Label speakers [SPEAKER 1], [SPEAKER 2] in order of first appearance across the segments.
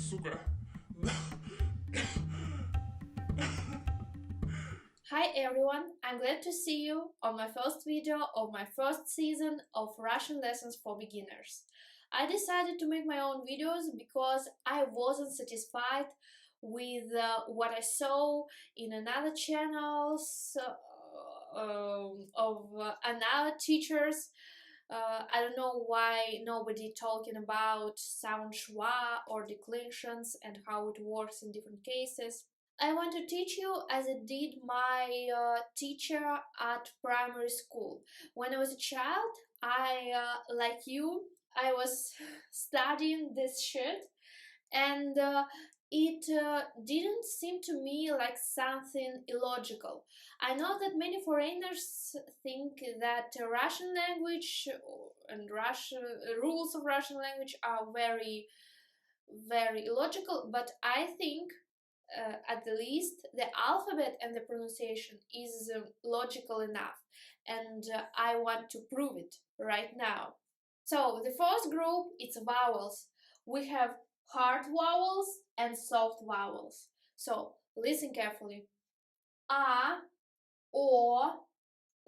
[SPEAKER 1] сука.
[SPEAKER 2] Hi everyone, I'm glad to see you on my first video of my first season of Russian lessons for beginners. I decided to make my own videos because I wasn't satisfied with what I saw in another channels of another teachers. I don't know why nobody talking about sound shwa or declensions and how it works in different cases. I want to teach you as it did my teacher at primary school. When I was a child, like you, I was studying this shit, and it didn't seem to me like something illogical. I know that many foreigners think that Russian language and Russian rules of Russian language are very, very illogical, but I think at the least the alphabet and the pronunciation is logical enough, and I want to prove it right now. So the first group, it's vowels. We have hard vowels and soft vowels. So listen carefully. A, O,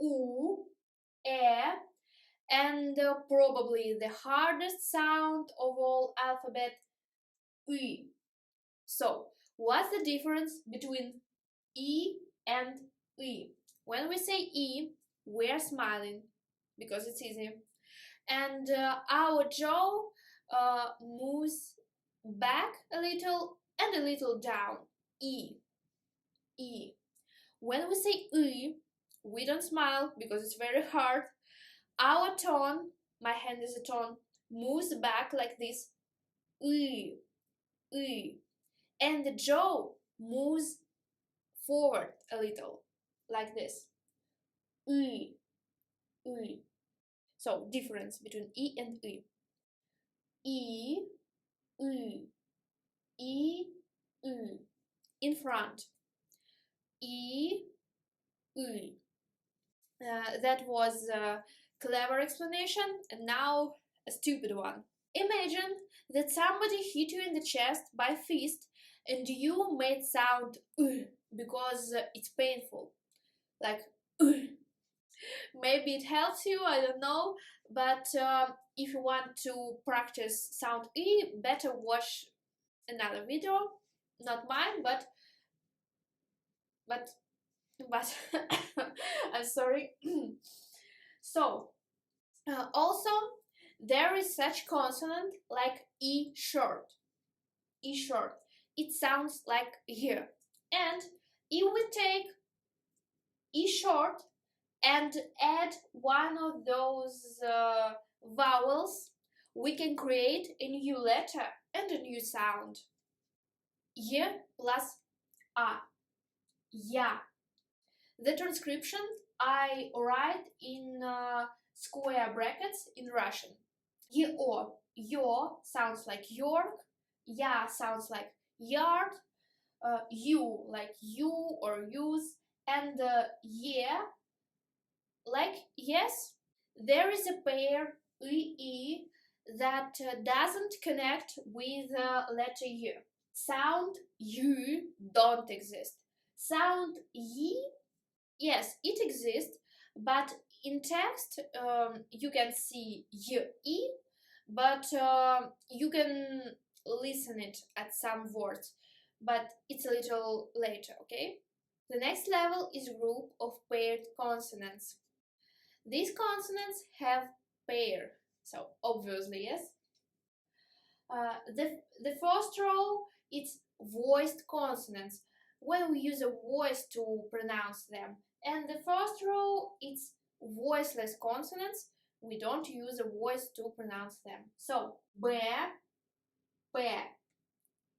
[SPEAKER 2] U, E, and probably the hardest sound of all alphabet, Y. So what's the difference between E and E? When we say E, we're smiling because it's easy, and our jaw moves back a little and a little down. E, E. When we say E, we don't smile because it's very hard. Our tongue, my hand is a tongue, moves back like this. E, E. And the jaw moves forward a little, like this. E, E. So difference between E and E. E, E, E, E. In front. E, E. That was a clever explanation, and now a stupid one. Imagine that somebody hit you in the chest by fist and you made sound because it's painful, like maybe it helps you, I don't know, but if you want to practice sound better watch another video, not mine, but I'm sorry. So also there is such consonant like E short. E short. It sounds like here. And if we take E short and add one of those vowels, we can create a new letter and a new sound. Y plus A. Ya. The transcription I write in square brackets in Russian. Yo. Yo sounds like York. Ya sounds like yard. You like you or use. And yeah like yes. There is a pair E that doesn't connect with letter U. Sound U don't exist. Sound Y, yes, it exists, but in text you can see Y, but you can listen it at some words, but it's a little later, okay? The next level is group of paired consonants. These consonants have pair, so obviously yes. The first row, it's voiced consonants, when we use a voice to pronounce them. And the first row, it's voiceless consonants, we don't use a voice to pronounce them. So, B, P,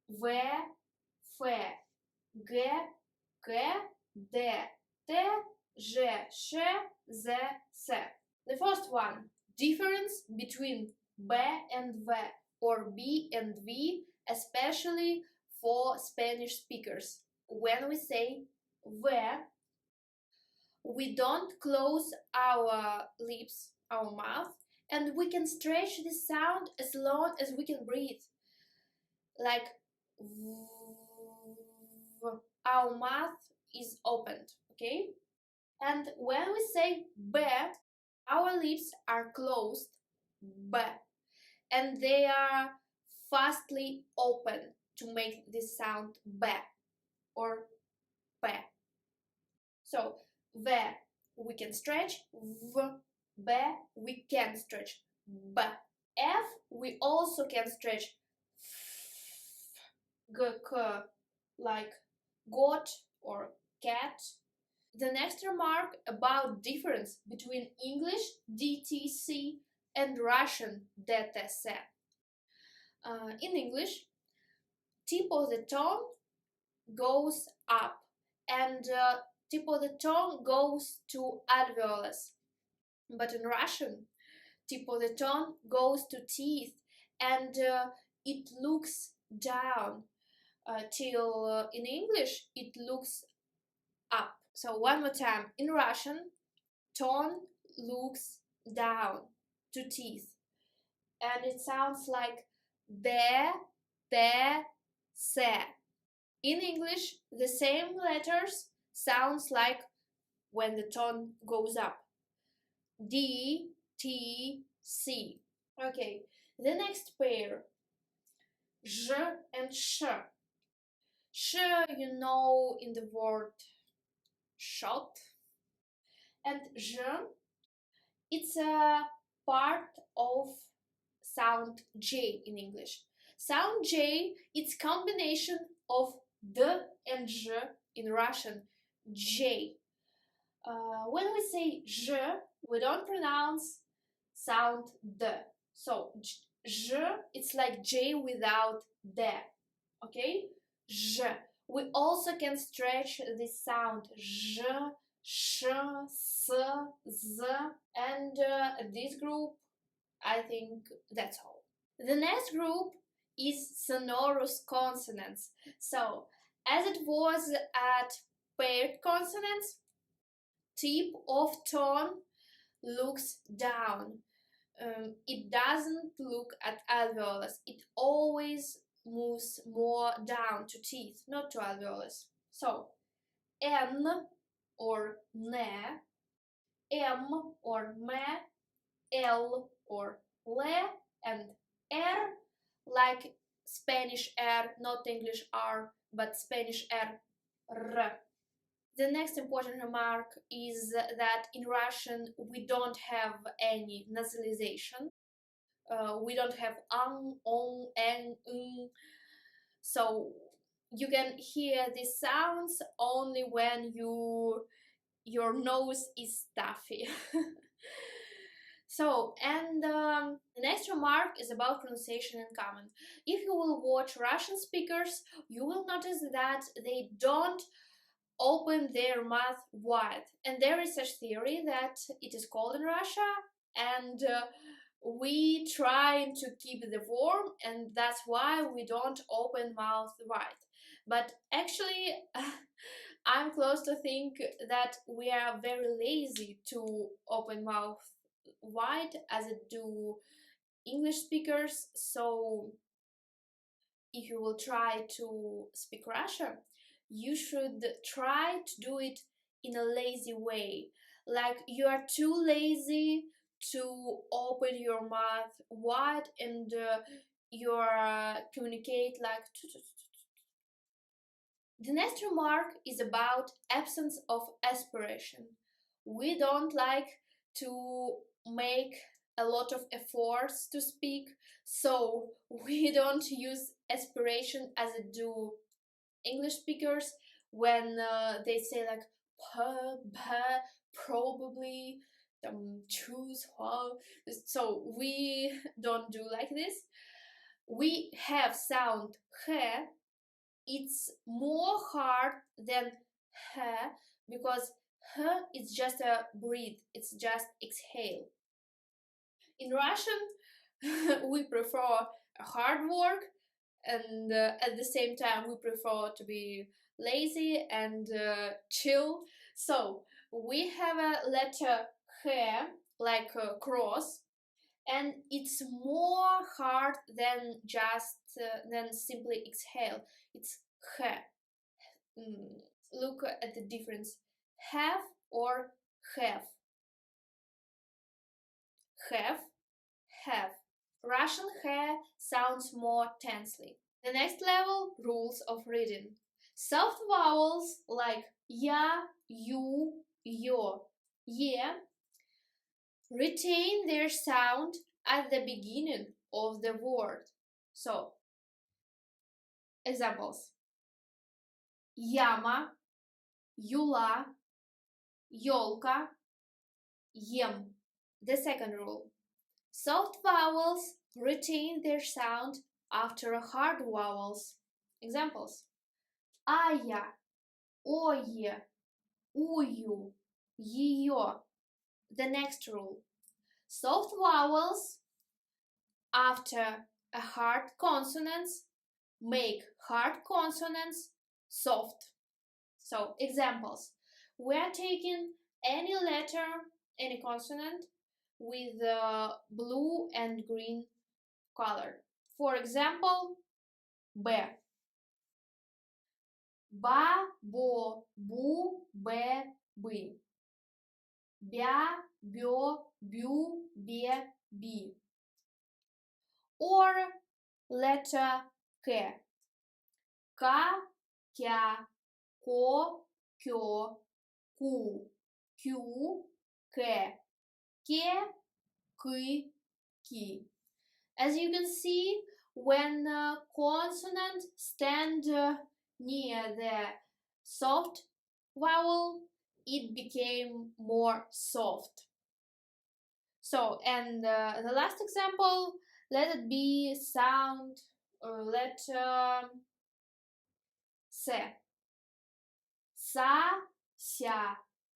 [SPEAKER 2] V, F, G, K, D, T, J, Sh, Z, S. The first one, difference between B and V or B and V, especially for Spanish speakers. When we say V, we don't close our lips, our mouth, and we can stretch the sound as long as we can breathe. Like our mouth is opened, okay? And when we say b, our lips are closed, b, and they are fastly open to make this sound b or p. So v we can stretch, b we can stretch, b. F we also can stretch, g, k, like goat or cat. The next remark about difference between English DTC and Russian DTS. In English, tip of the tongue goes up and tip of the tongue goes to alveolus. But in Russian, tip of the tongue goes to teeth and it looks down till in English it looks up. So one more time, in Russian, tongue looks down to teeth and it sounds like be, te, se. In English, the same letters sounds like when the tone goes up. D, T, C. Okay, the next pair, J and Sh. Sh, you know, in the word shot. And J, it's a part of sound J in English. Sound J, it's combination of D and J in Russian, J. When we say J, we don't pronounce sound D. So J, it's like J without D. Okay? J. We also can stretch this sound J, Sh, S, Z, and this group, I think that's all. The next group is sonorous consonants. So, as it was at paired consonants, tip of tongue looks down. It doesn't look at alveolus. It always moves more down to teeth, not to alveolus. So, N or ne, M or me, L or le, and R, like Spanish R, not English R, but Spanish R, R. The next important remark is that in Russian we don't have any nasalization. We don't have on, n, so you can hear these sounds only when your nose is stuffy. So, and the next remark is about pronunciation and common. If you will watch Russian speakers, you will notice that they don't open their mouth wide. And there is such theory that it is called in Russia, and we try to keep the form, and that's why we don't open mouth wide. But actually, I'm close to think that we are very lazy to open mouth wide as it do English speakers. So if you will try to speak Russian, you should try to do it in a lazy way. Like you are too lazy to open your mouth wide and you communicate like. The next remark is about absence of aspiration. We don't like to make a lot of efforts to speak, so we don't use aspiration as it do English speakers when they say like probably, choose, so we don't do like this. We have sound he. It's more hard than he because he is just a breathe, it's just exhale. In Russian, we prefer hard work, and at the same time we prefer to be lazy and chill. So we have a letter he like a cross, and it's more hard than just than simply exhale. It's he. Look at the difference. Have or have. Have, have. Russian he sounds more tensely. The next level, rules of reading. Soft vowels like ya, you, yo, ye retain their sound at the beginning of the word. So, examples. Яма, юла, ёлка, ем. The second rule. Soft vowels retain their sound after hard vowels. Examples. Ая, ое, ую, ее. The next rule. Soft vowels after a hard consonants make hard consonants soft. So, examples. We are taking any letter, any consonant with blue and green color. For example, B. Ba, bo, bu, be, бы. Бя, бё, бю, бе, би. Or letter K. Ka, kya, ko, kyo, ku, kyu, ke, ke, ki, ki. As you can see, when consonants stand near the soft vowel, it became more soft. So, and the last example, let it be sound letter se. Sa, ся,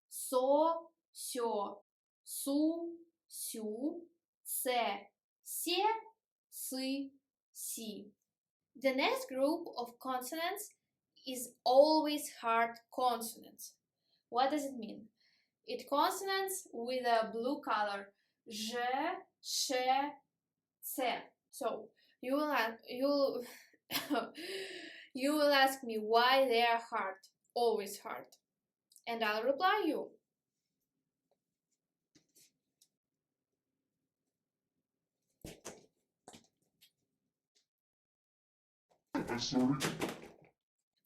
[SPEAKER 2] со, сё, су, сю, се, се, сы, си. The next group of consonants is always hard consonants. What does it mean? It consonants with a blue color. Ж, ше, це. So you will you will ask me why they are hard, always hard, and I'll reply you.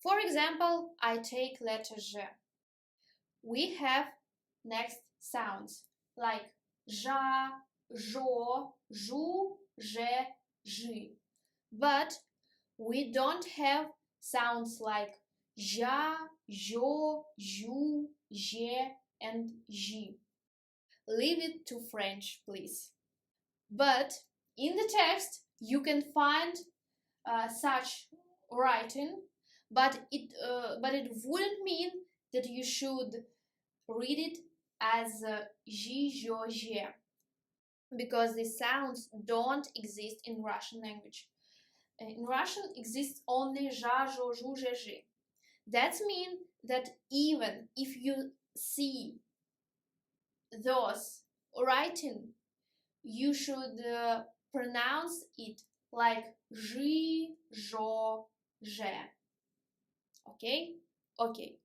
[SPEAKER 2] For example, I take letter J. We have next sounds like жа, жо, жу, же, жи. But we don't have sounds like ja, jo, ju, je, and ji. Leave it to French, please. But in the text, you can find such writing, but it wouldn't mean that you should read it as ji, jo, je, because these sounds don't exist in Russian language. In Russian exists only ja, jo, ju, je, ji. That means that even if you see those writing, you should pronounce it like ji, jo, je. Okay? Okay.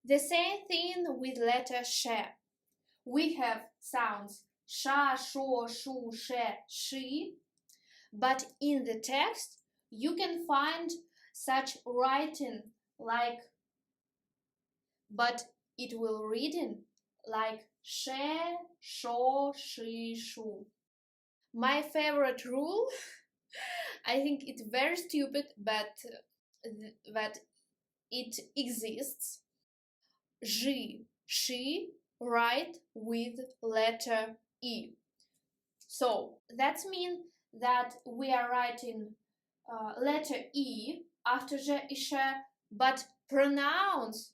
[SPEAKER 2] The same thing with letter she. We have sounds sha, sho, shu, she, she, but in the text you can find such writing like, but it will reading like she, sho, she, shu. My favorite rule, I think it's very stupid, but it exists. Ji, she, write with letter E. So that means that we are writing letter E after je, isha, but pronounce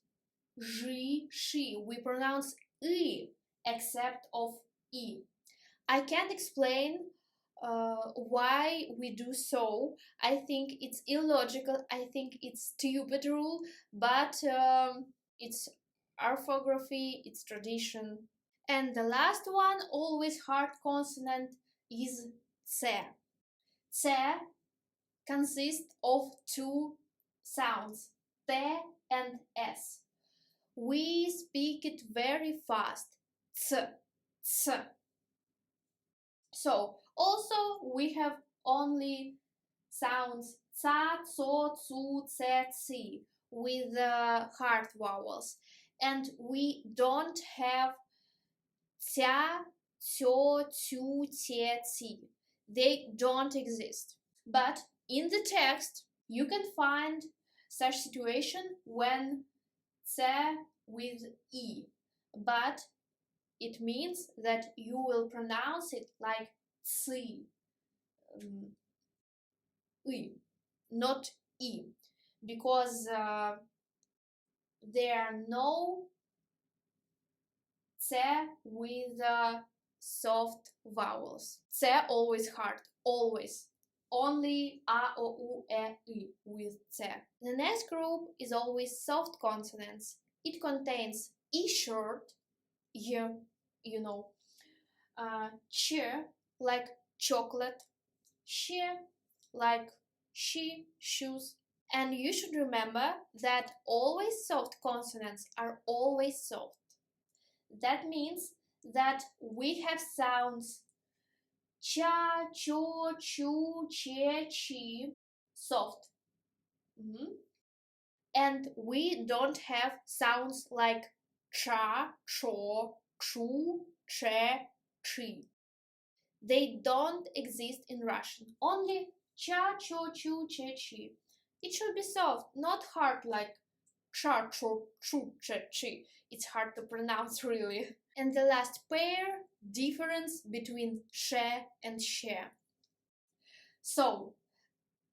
[SPEAKER 2] ji, she. We pronounce E except of E. I can't explain why we do so. I think it's illogical. I think it's stupid rule, but it's orthography, it's tradition. And the last one, always hard consonant, is C. C consists of two sounds, T and S. We speak it very fast, C, C. So, also we have only sounds ca, co, cu, ce, ci with hard vowels, and we don't have tia, cio, tu, tie, ci. They don't exist. But in the text, you can find such situation when ce with e, but it means that you will pronounce it like ci, I, not e, because there are no C with soft vowels. C always hard, always. Only A, O, U, E, I with C. The next group is always soft consonants. It contains E short, Y, you know, Ch like chocolate, Sh like she, shoes. And you should remember that always soft consonants are always soft. That means that we have sounds cha, cho, chu, che, chi, soft. And we don't have sounds like cha, cho, chu, che, chi. They don't exist in Russian. Only cha, cho, chu, che, chi. It should be soft, not hard like cha, cho, chu, che, chi. It's hard to pronounce, really. And the last pair, difference between she and she. So,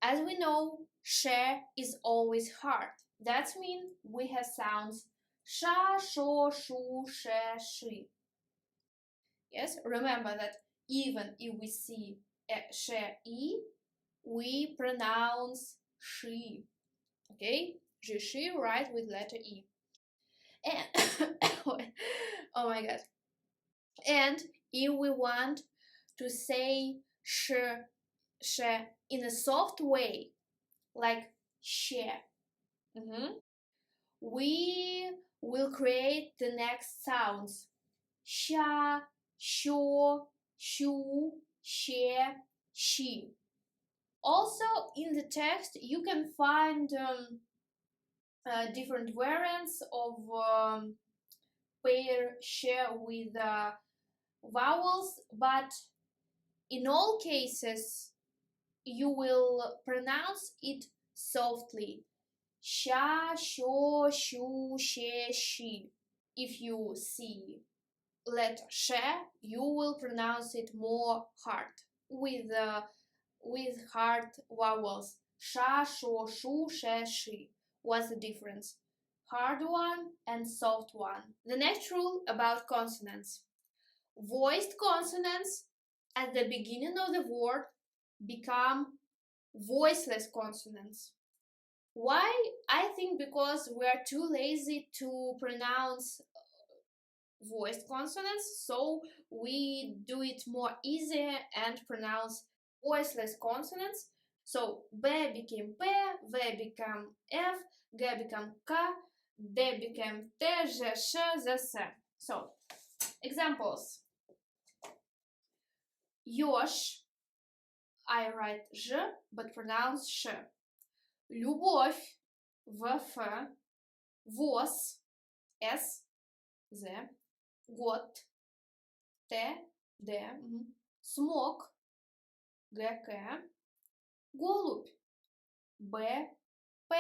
[SPEAKER 2] as we know, she is always hard. That means we have sounds sha, sho, shu, she, she. Yes, remember that even if we see a she, e, we pronounce she. Okay, she, right, with letter e. And oh my god. And if we want to say sh in a soft way, like she, we will create the next sounds sha, sho, shu, she, she. Also, in the text, you can find different variants of pair she with vowels, but in all cases you will pronounce it softly. Sha, sho, shu, she, she. If you see letter she, you will pronounce it more hard with hard vowels. Sha, sho, shu, she, she. What's the difference? Hard one and soft one. The next rule about consonants. Voiced consonants at the beginning of the word become voiceless consonants. Why? I think because we are too lazy to pronounce voiced consonants, so we do it more easy and pronounce voiceless consonants. So B became P, V became F, G became K, D became T, J, Sh, Z, S. So, examples. Yosh, I write J, but pronounce Sh. Любовь, ВФ, ВОЗ, С, З, год, Т, Д, смог, ГК, голубь, Б, П,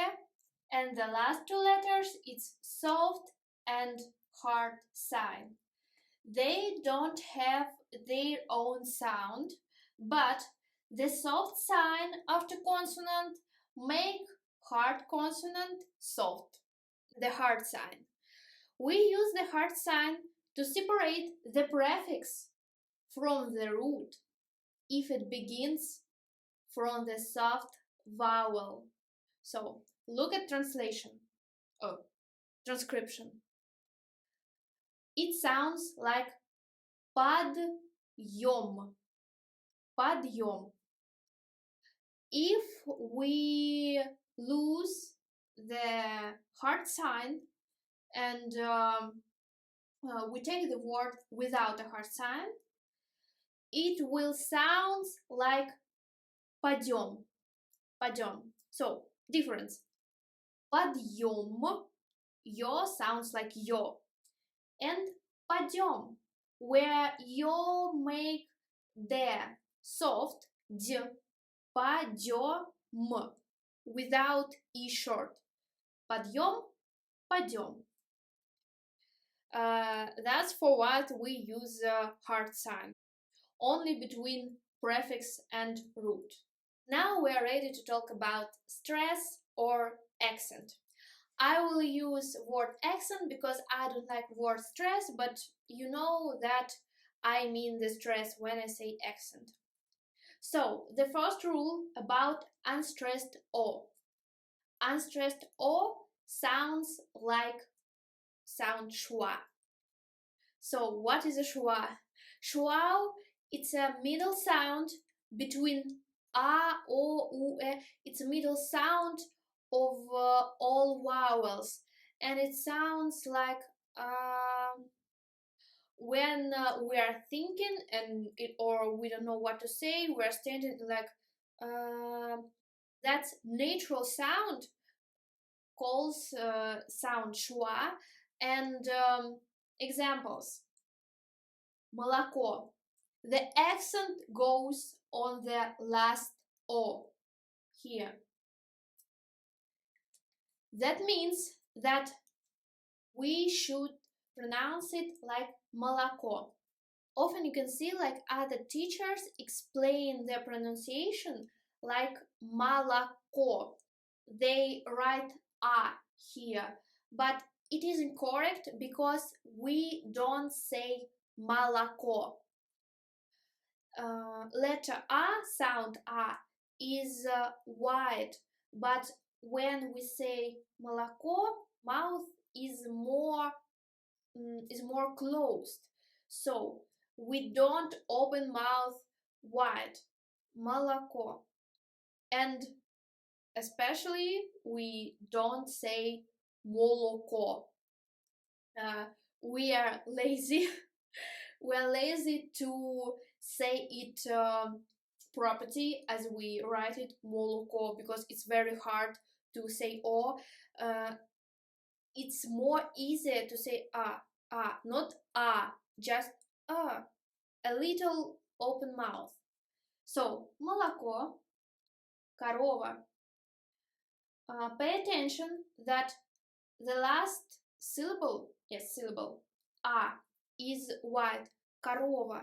[SPEAKER 2] and the last two letters, it's soft and hard sign. They don't have their own sound, but the soft sign after consonant make hard consonant soft. The hard sign. We use the hard sign to separate the prefix from the root if it begins from the soft vowel. So look at translation. Transcription. It sounds like подъем. подъем. If we lose the hard sign and we take the word without a hard sign, it will sound like подъем. Подъем. So, difference. Подъем, yo sounds like yo. And подъем, where yo make the soft d, подъем, without e short. Подъем, подъем. That's for what we use hard sign, only between prefix and root. Now we are ready to talk about stress or accent. I will use word accent because I don't like word stress, but you know that I mean the stress when I say accent. So, the first rule about unstressed O. Unstressed O sounds like sound shwa. So, what is a shwa? Shwa, it's a middle sound between a, o, u, e. It's a middle sound of all vowels, and it sounds like when we are thinking or we don't know what to say, we are standing like that natural sound calls sound shwa. And examples: молоко. The accent goes on the last o here. That means that we should pronounce it like молоко. Often you can see like other teachers explain their pronunciation like молоко. They write a here, but it is incorrect because we don't say молоко. Letter a, sound a, is wide, but when we say молоко, mouth is more closed, so we don't open mouth wide. Молоко. And especially we don't say молоко. We are lazy. We're lazy to say it properly as we write it молоко, because it's very hard to say o. It's more easier to say not just a little open mouth. So молоко, корова. Pay attention that the last syllable, is wide, корова,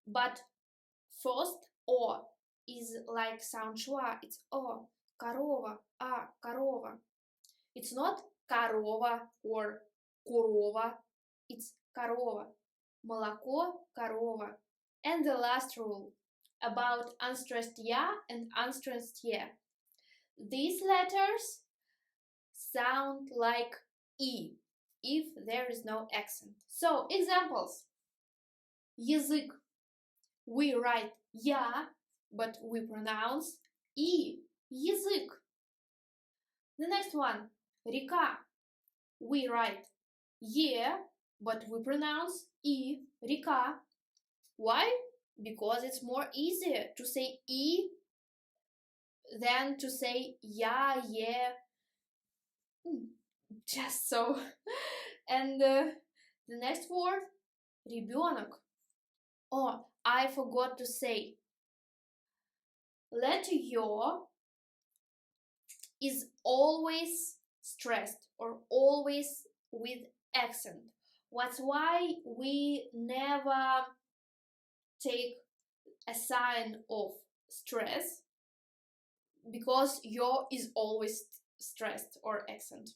[SPEAKER 2] but first o is like sound shwa, it's o, корова, корова. It's not корова or корова, it's корова. Молоко, корова. And the last rule about unstressed ya and unstressed ye. These letters sound like e if there is no accent. So, examples. Язык. We write ya, but we pronounce e. Язык. The next one. Река. We write ye, but we pronounce e. Река. Why? Because it's more easier to say e than to say ya, ye. Just so. And the next word, ребенок. Oh, I forgot to say. Letter yo is always stressed or always with accent. That's why we never take a sign of stress, because yo is always stressed or accent.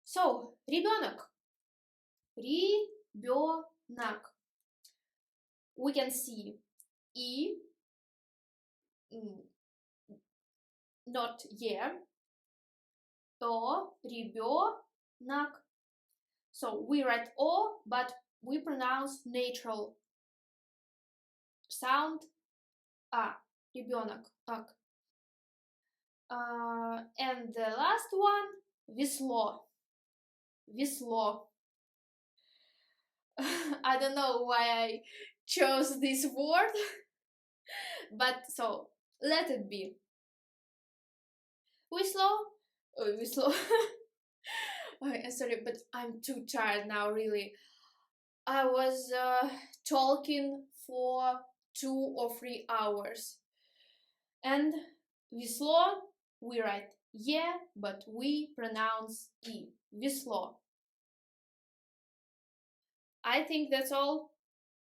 [SPEAKER 2] So, ребенок. Ребенок. We can see e, not ye, то, ребенок. So we write o, but we pronounce natural sound ребенок, ак. And the last one, весло, весло. I don't know why I chose this word, but so let it be. Весло, весло. Sorry, but I'm too tired now, really. I was talking for 2 or 3 hours. And весло, we write yeah, but we pronounce e. Весло. I think that's all.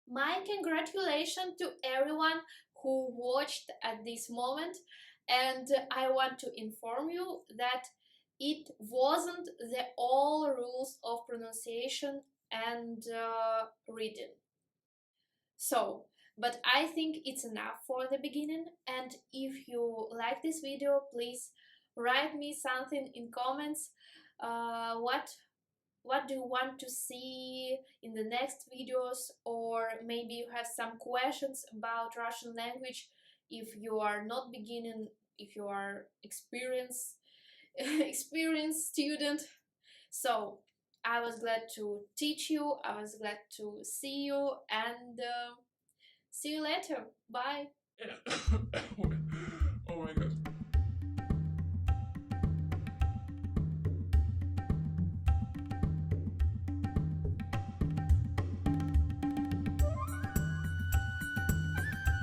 [SPEAKER 2] My congratulations to everyone who watched at this moment, and I want to inform you that it wasn't the all rules of pronunciation and reading. So, but I think it's enough for the beginning, and if you like this video, please write me something in comments. What do you want to see in the next videos, or maybe you have some questions about Russian language if you are not beginning, if you are experienced experienced student. So I was glad to teach you, I was glad to see you, and see you later. Bye.